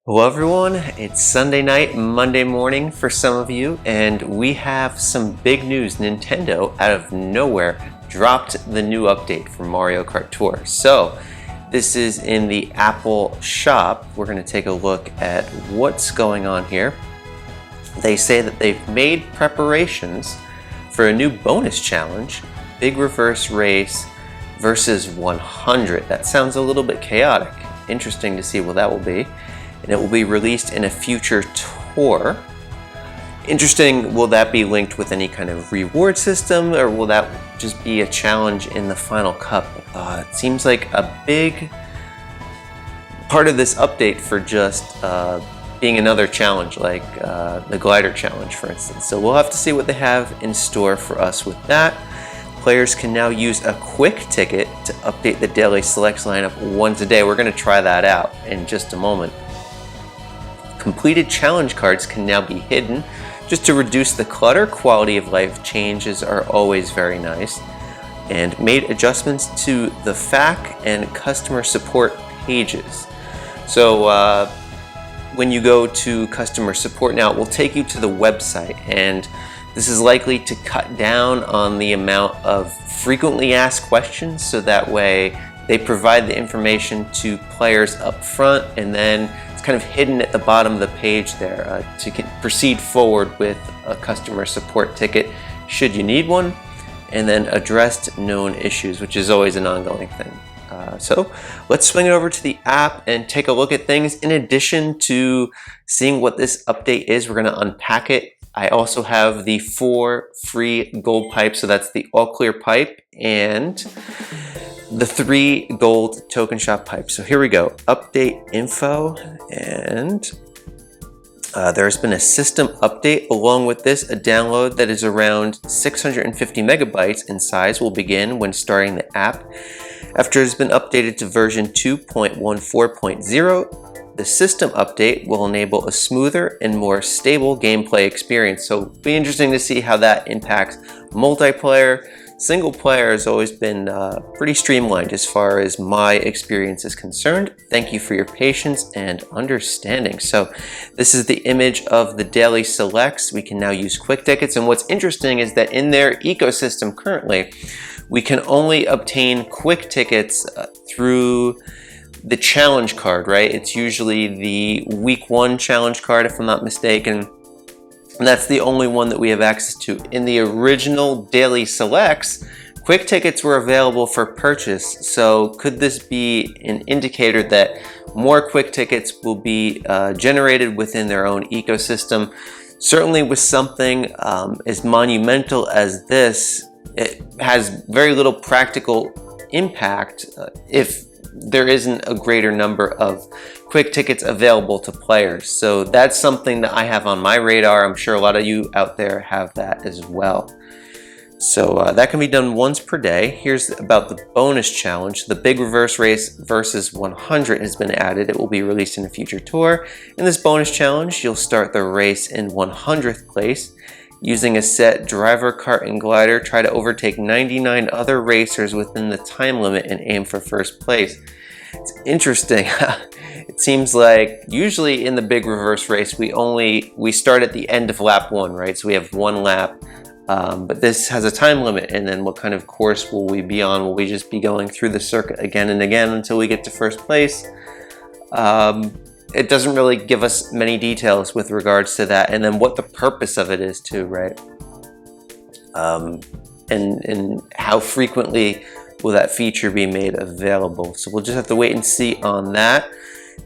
Hello everyone, it's Sunday night, Monday morning for some of you, and we have some big news. Nintendo, out of nowhere, dropped the new update for Mario Kart Tour. So, this is in the Apple shop. We're going to take a look at what's going on here. They say that they've made preparations for a new bonus challenge, Big Reverse Race versus 100. That sounds a little bit chaotic. Interesting to see what that will be. And it will be released in a future tour. Interesting, will that be linked with any kind of reward system, or will that just be a challenge in the final cup? It seems like a big part of this update for just being another challenge, like the glider challenge, for instance. So we'll have to see what they have in store for us with that. Players can now use a quick ticket to update the daily selects lineup once a day. We're going to try that out in just a moment. Completed challenge cards can now be hidden just to reduce the clutter. Quality of life changes are always very nice. And made adjustments to the FAQ and customer support pages. So when you go to customer support now, it will take you to the website, and this is likely to cut down on the amount of frequently asked questions, so that way they provide the information to players up front, and then kind of hidden at the bottom of the page there to proceed forward with a customer support ticket should you need one, and then addressed known issues, which is always an ongoing thing. So let's swing it over to the app and take a look at things. In addition to seeing what this update is, we're going to unpack it. I also have the 4 free gold pipes, so that's the all clear pipe and the 3 gold token shop pipes. So here we go, update info, and there's been a system update. Along with this, a download that is around 650 megabytes in size will begin when starting the app. After it's been updated to version 2.14.0, the system update will enable a smoother and more stable gameplay experience. So it'll be interesting to see how that impacts multiplayer. Single player has always been pretty streamlined as far as my experience is concerned. Thank you for your patience and understanding. So this is the image of the daily selects. We can now use quick tickets, and what's interesting is that in their ecosystem currently, we can only obtain quick tickets through the challenge card, right? It's usually the week 1 challenge card, if I'm not mistaken. And that's the only one that we have access to. In the original daily selects, quick tickets were available for purchase. So could this be an indicator that more quick tickets will be generated within their own ecosystem? Certainly with something as monumental as this, it has very little practical impact if there isn't a greater number of quick tickets available to players. So that's something that I have on my radar. I'm sure a lot of you out there have that as well. So that can be done once per day. Here's about the bonus challenge. The Big Reverse Race versus 100 has been added. It will be released in a future tour. In this bonus challenge, you'll start the race in 100th place. Using a set driver, kart, and glider, try to overtake 99 other racers within the time limit and aim for first place. It's interesting. It seems like usually in the Big Reverse Race, we start at the end of lap 1, right? So we have 1 lap, but this has a time limit. And then what kind of course will we be on? Will we just be going through the circuit again and again until we get to first place? It doesn't really give us many details with regards to that, and then what the purpose of it is too, right? And how frequently will that feature be made available? So we'll just have to wait and see on that.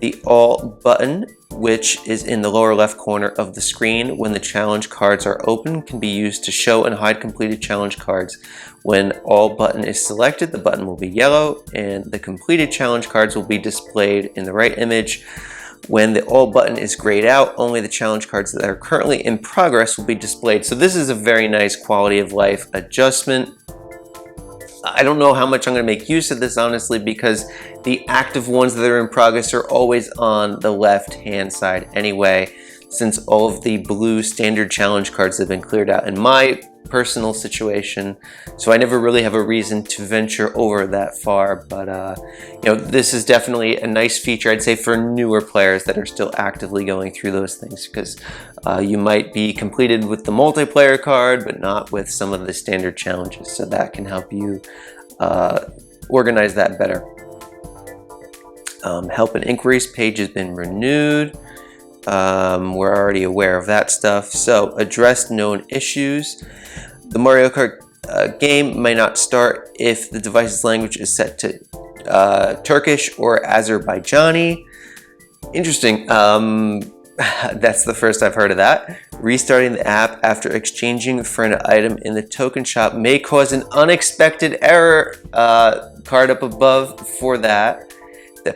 The All button, which is in the lower left corner of the screen when the challenge cards are open, can be used to show and hide completed challenge cards. When All button is selected, the button will be yellow, and the completed challenge cards will be displayed in the right image. When the All button is grayed out, only the challenge cards that are currently in progress will be displayed. So this is a very nice quality of life adjustment. I don't know how much I'm going to make use of this, honestly, because the active ones that are in progress are always on the left-hand side anyway, since all of the blue standard challenge cards have been cleared out. And my personal situation, so I never really have a reason to venture over that far. But you know, this is definitely a nice feature, I'd say, for newer players that are still actively going through those things, because you might be completed with the multiplayer card but not with some of the standard challenges, so that can help you organize that better. Help and inquiries page has been renewed. We're already aware of that stuff. So, address known issues. The Mario Kart game may not start if the device's language is set to Turkish or Azerbaijani. Interesting. That's the first I've heard of that. Restarting the app after exchanging for an item in the token shop may cause an unexpected error. Card up above for that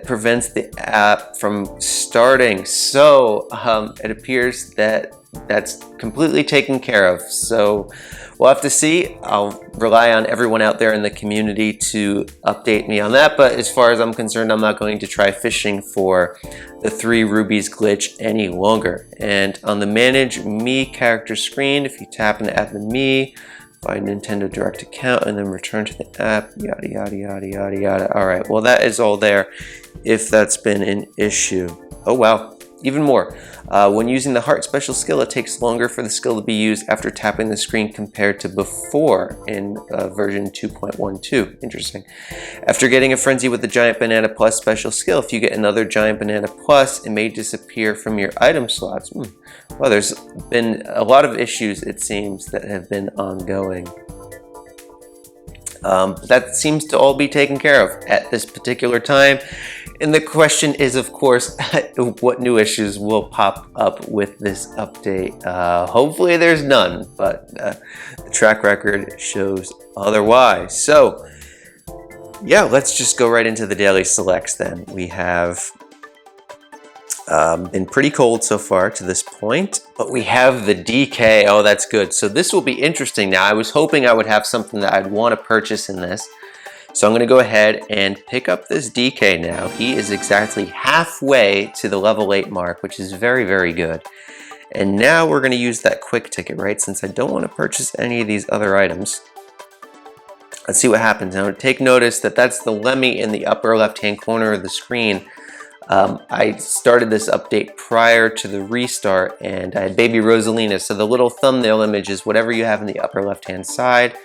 prevents the app from starting. So it appears that that's completely taken care of. So we'll have to see. I'll rely on everyone out there in the community to update me on that. But as far as I'm concerned, I'm not going to try fishing for the 3 rubies glitch any longer. And on the Manage Me character screen, if you tap into Add the Me, find Nintendo Direct account, and then return to the app, yada, yada, yada, yada, yada. All right, well, that is all there if that's been an issue. Oh, wow, even more. When using the heart special skill, it takes longer for the skill to be used after tapping the screen compared to before in version 2.12. Interesting. After getting a frenzy with the Giant Banana Plus special skill, if you get another Giant Banana Plus, it may disappear from your item slots. Well, there's been a lot of issues, it seems, that have been ongoing. That seems to all be taken care of at this particular time. And the question is, of course, what new issues will pop up with this update? Hopefully there's none, but the track record shows otherwise. So, yeah, let's just go right into the daily selects then. We have been pretty cold so far to this point, but we have the DK. Oh, that's good. So this will be interesting now. I was hoping I would have something that I'd want to purchase in this. So I'm going to go ahead and pick up this DK now. He is exactly halfway to the level 8 mark, which is very, very good. And now we're going to use that quick ticket, right? Since I don't want to purchase any of these other items. Let's see what happens. Now take notice that that's the Lemmy in the upper left-hand corner of the screen. I started this update prior to the restart, and I had Baby Rosalina. So the little thumbnail image is whatever you have in the upper left-hand side.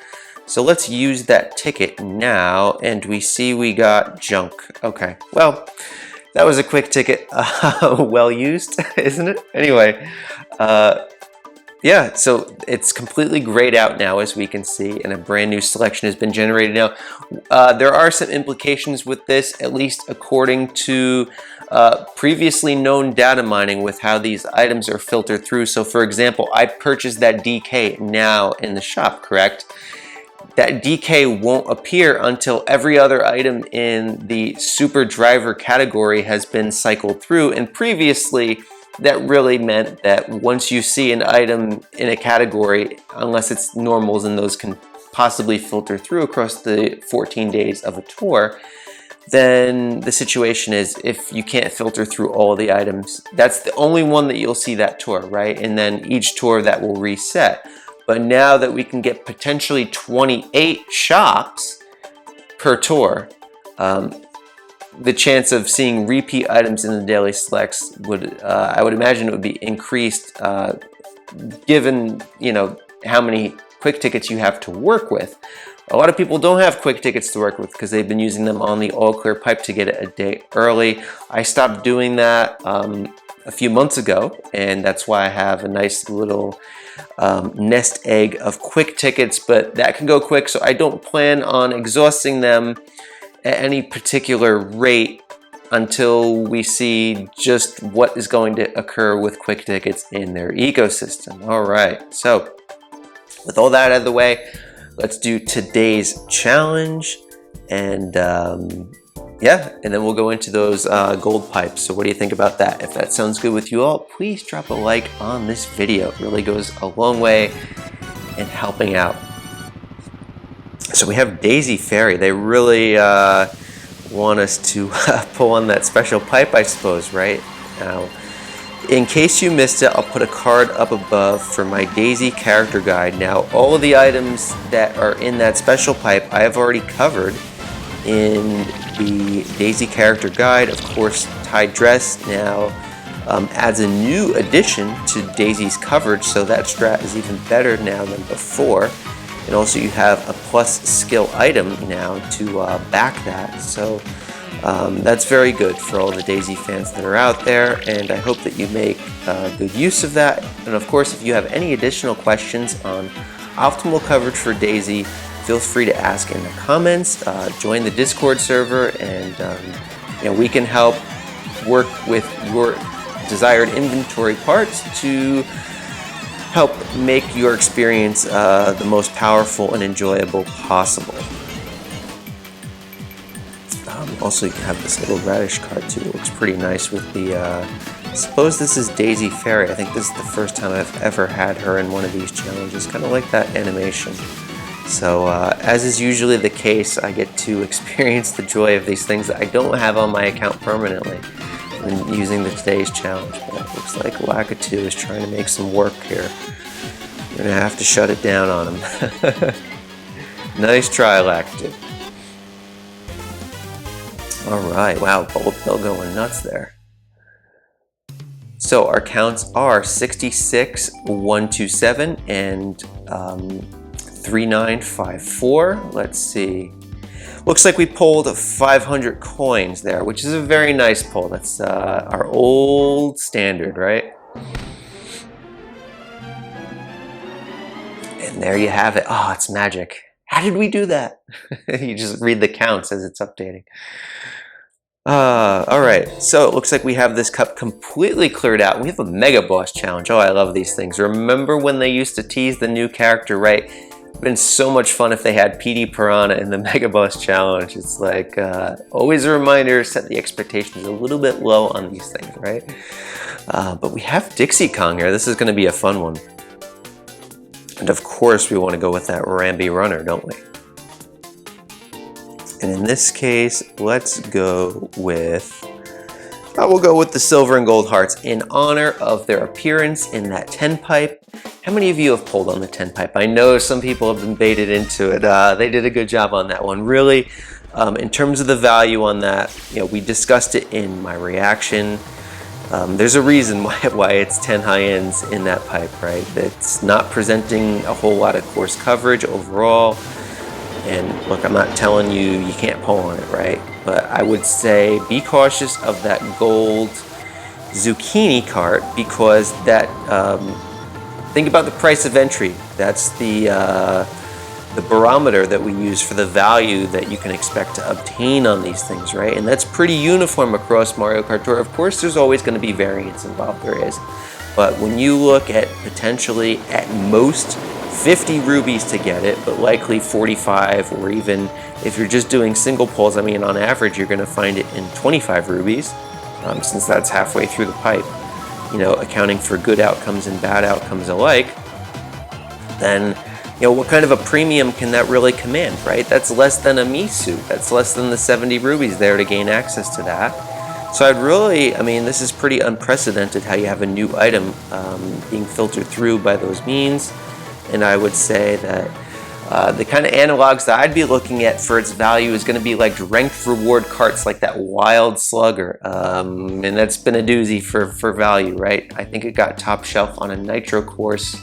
So let's use that ticket now, and we see we got junk. Okay, well, that was a quick ticket. Well used, isn't it? Anyway, yeah, so it's completely grayed out now, as we can see, and a brand new selection has been generated now. There are some implications with this, at least according to previously known data mining with how these items are filtered through. So for example, I purchased that DK now in the shop, correct? That DK won't appear until every other item in the super driver category has been cycled through. And previously, that really meant that once you see an item in a category, unless it's normals and those can possibly filter through across the 14 days of a tour, then the situation is if you can't filter through all the items, that's the only one that you'll see that tour, right? And then each tour that will reset. But now that we can get potentially 28 shops per tour, the chance of seeing repeat items in the daily selects would, I would imagine, it would be increased, given how many quick tickets you have to work with. A lot of people don't have quick tickets to work with because they've been using them on the all clear pipe to get it a day early. I stopped doing that a few months ago, and that's why I have a nice little nest egg of quick tickets, but that can go quick, so I don't plan on exhausting them at any particular rate until we see just what is going to occur with quick tickets in their ecosystem. All right, so with all that out of the way, let's do today's challenge, and yeah, and then we'll go into those gold pipes. So what do you think about that? If that sounds good with you all, please drop a like on this video. It really goes a long way in helping out. So we have Daisy Fairy. They really want us to pull on that special pipe, I suppose, right? Now, In case you missed it, I'll put a card up above for my Daisy character guide. Now, all of the items that are in that special pipe I have already covered in the Daisy character guide. Of course, Tide Dress now adds a new addition to Daisy's coverage, so that strat is even better now than before. And also you have a plus skill item now to back that. So that's very good for all the Daisy fans that are out there, and I hope that you make good use of that. And of course, if you have any additional questions on optimal coverage for Daisy, feel free to ask in the comments. Join the Discord server, and we can help work with your desired inventory parts to help make your experience the most powerful and enjoyable possible. Also, you can have this little radish card too. It looks pretty nice with the, I suppose this is Daisy Fairy. I think this is the first time I've ever had her in one of these challenges. Kind of like that animation. So, as is usually the case, I get to experience the joy of these things that I don't have on my account permanently when using the today's challenge. But it looks like Lakitu is trying to make some work here. We're going to have to shut it down on him. Nice try, Lakitu. Alright, wow, Bolt Bill going nuts there. So our counts are 66, 127, and 3954. Let's see. Looks like we pulled 500 coins there, which is a very nice pull. That's our old standard, right? And there you have it. Oh, it's magic. How did we do that? You just read the counts as it's updating. Alright, so it looks like we have this cup completely cleared out. We have a Mega Boss challenge. Oh, I love these things. Remember when they used to tease the new character, right? It's been so much fun if they had PD Piranha in the Mega Boss challenge. It's like, always a reminder, set the expectations a little bit low on these things, right? But we have Dixie Kong here. This is going to be a fun one. And of course, we want to go with that Rambi Runner, don't we? And in this case, let's go with, we'll go with the silver and gold hearts in honor of their appearance in that 10 pipe. How many of you have pulled on the 10 pipe? I know some people have been baited into it. They did a good job on that one. Really, in terms of the value on that, we discussed it in my reaction. There's a reason why it's 10 high-ends in that pipe, right? It's not presenting a whole lot of course coverage overall. And look, I'm not telling you you can't pull on it, right? But I would say be cautious of that gold zucchini cart, because that, think about the price of entry. That's the barometer that we use for the value that you can expect to obtain on these things, right? And that's pretty uniform across Mario Kart Tour. Of course, there's always going to be variance involved, there is. But when you look at potentially at most 50 rubies to get it, but likely 45, or even if you're just doing single pulls, I mean, on average, you're going to find it in 25 rubies, since that's halfway through the pipe, accounting for good outcomes and bad outcomes alike, then, what kind of a premium can that really command, right? That's less than a me suit. That's less than the 70 rubies there to gain access to that. So I'd really, this is pretty unprecedented how you have a new item being filtered through by those means. And I would say that the kind of analogs that I'd be looking at for its value is going to be like ranked reward carts like that Wild Slugger. And that's been a doozy for value, right? I think it got top shelf on a Nitro course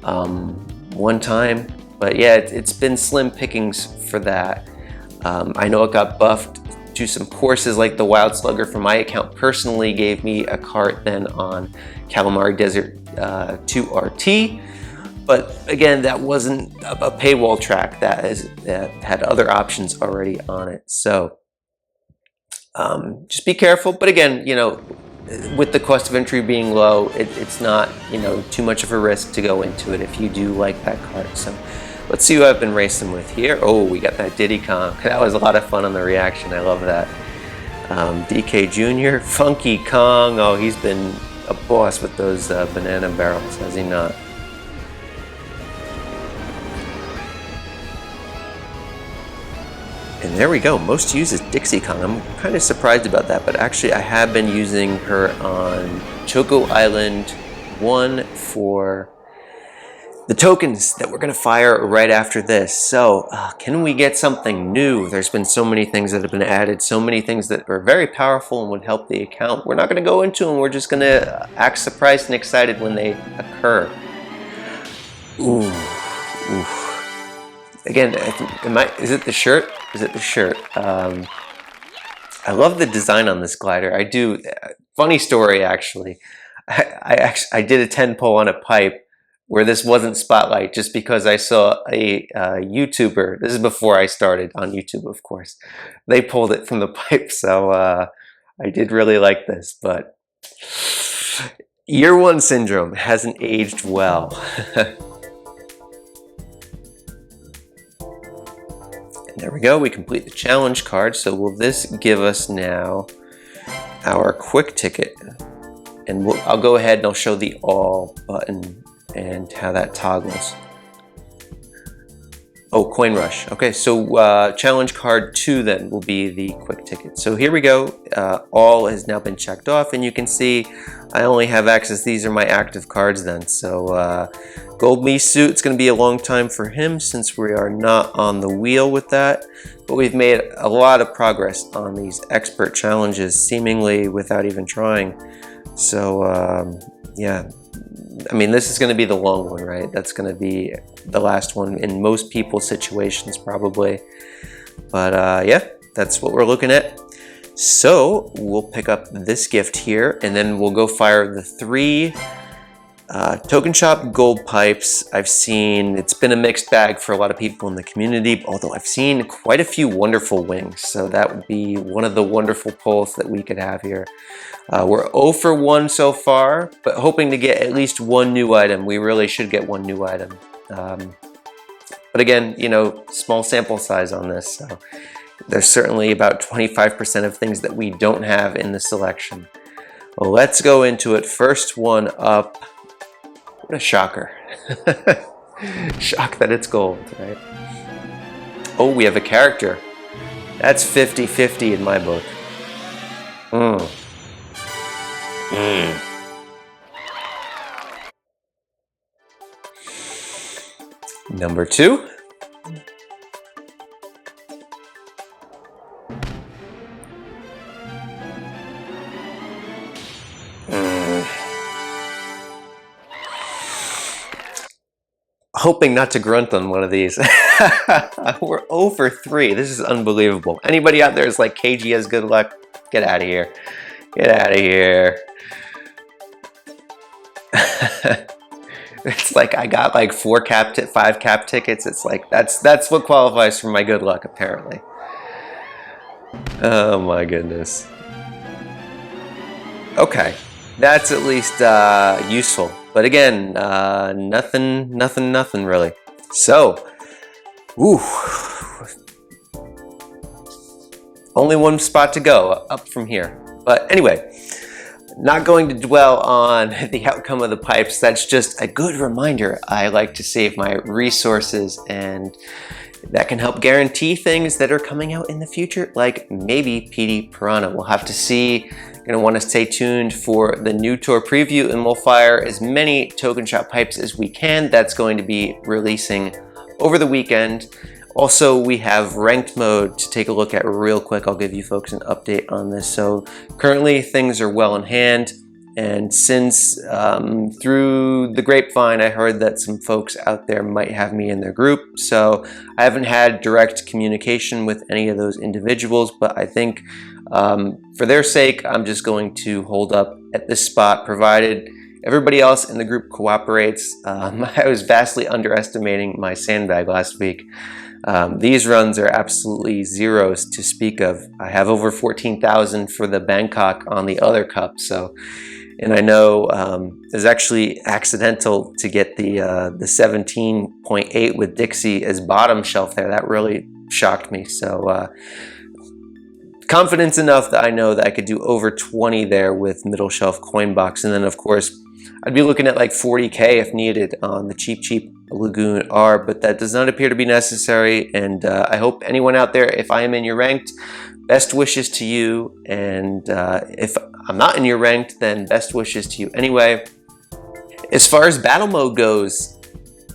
one time. But yeah, it's been slim pickings for that. I know it got buffed to some courses like the Wild Slugger for my account personally gave me a cart then on Calamari Desert 2 RT. But again, that wasn't a paywall track that had other options already on it. So just be careful. But again, with the cost of entry being low, it's not, too much of a risk to go into it if you do like that card. So let's see who I've been racing with here. Oh, we got that Diddy Kong. That was a lot of fun on the reaction. I love that. DK Jr., Funky Kong. Oh, he's been a boss with those banana barrels, has he not? And there we go. Most used is Dixie Kong. I'm kind of surprised about that, but actually I have been using her on Choco Island 1 for the tokens that we're going to fire right after this. So can we get something new? There's been so many things that have been added, so many things that are very powerful and would help the account. We're not going to go into them. We're just going to act surprised and excited when they occur. Ooh. Ooh. Again, is it the shirt? Is it the shirt? I love the design on this glider. I do. Funny story, actually. I did a 10 pull on a pipe where this wasn't Spotlight just because I saw a YouTuber. This is before I started on YouTube, of course. They pulled it from the pipe, so I did really like this. But year one syndrome hasn't aged well. There we go, we complete the challenge card. So will this give us now our quick ticket? And I'll go ahead and I'll show the all button and how that toggles. Oh, coin rush. Okay, so challenge card 2 then will be the quick ticket. So here we go, all has now been checked off, and you can see I only have access, these are my active cards then. So Gold Me Suit, it's gonna be a long time for him since we are not on the wheel with that, but we've made a lot of progress on these expert challenges seemingly without even trying. So yeah, I mean, this is going to be the long one, right? That's going to be the last one in most people's situations, probably. But yeah, that's what we're looking at. So we'll pick up this gift here, and then we'll go fire the 3 Token Shop gold pipes. I've seen it's been a mixed bag for a lot of people in the community, although I've seen quite a few wonderful wings. So that would be one of the wonderful pulls that we could have here. We're 0 for 1 so far, but hoping to get at least 1 new item. We really should get 1 new item. But again, you know, small sample size on this. So there's certainly about 25% of things that we don't have in the selection. Well, let's go into it. First one up. What a shocker. Shock that it's gold, right? Oh, we have a character. That's 50-50 in my book. Number 2. Hoping not to grunt on one of these. We're 0 for 3. This is unbelievable. Anybody out there is like, KG has good luck? Get out of here. Get out of here. It's like I got like 5 cap tickets. It's like that's what qualifies for my good luck, apparently. Oh my goodness. Okay, that's at least useful. But again, nothing really. So, ooh, only one spot to go up from here. But anyway, not going to dwell on the outcome of the pipes. That's just a good reminder. I like to save my resources, and that can help guarantee things that are coming out in the future, like maybe PD Piranha. We'll have to see. You're gonna want to stay tuned for the new tour preview, and we'll fire as many Token Shop pipes as we can. That's going to be releasing over the weekend. Also, we have ranked mode to take a look at real quick. I'll give you folks an update on this. So currently things are well in hand, and since through the grapevine I heard that some folks out there might have me in their group, so I haven't had direct communication with any of those individuals, but I think for their sake I'm just going to hold up at this spot provided everybody else in the group cooperates. I was vastly underestimating my sandbag last week. These runs are absolutely zeros to speak of. I have over 14,000 for the Bangkok on the other cup, so, and I know it was actually accidental to get the 17.8 with Dixie as bottom shelf there. That really shocked me. So confidence enough that I know that I could do over 20 there with middle shelf coin box, and then of course I'd be looking at like 40K if needed on the cheap lagoon are, but that does not appear to be necessary. And I hope anyone out there, if I am in your ranked, best wishes to you. And if I'm not in your ranked, then best wishes to you anyway. As far as battle mode goes,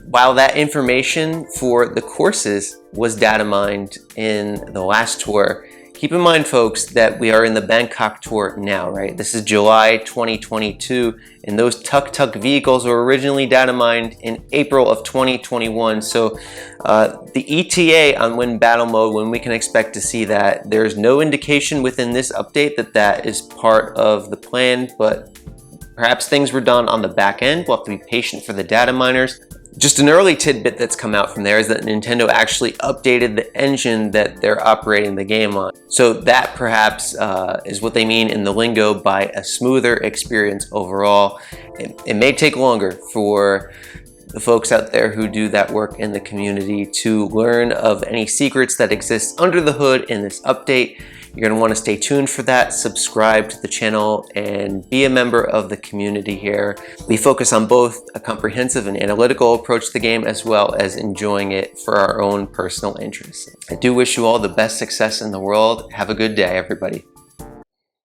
while that information for the courses was data mined in the last tour, keep in mind, folks, that we are in the Bangkok Tour now, right? This is July 2022, and those tuk-tuk vehicles were originally data mined in April of 2021. So the ETA on when battle mode, when we can expect to see that, there's no indication within this update that that is part of the plan, but perhaps things were done on the back end. We'll have to be patient for the data miners. Just an early tidbit that's come out from there is that Nintendo actually updated the engine that they're operating the game on. So that perhaps is what they mean in the lingo by a smoother experience overall. It may take longer for the folks out there who do that work in the community to learn of any secrets that exist under the hood in this update. You're going to want to stay tuned for that, subscribe to the channel, and be a member of the community here. We focus on both a comprehensive and analytical approach to the game, as well as enjoying it for our own personal interests. I do wish you all the best success in the world. Have a good day, everybody.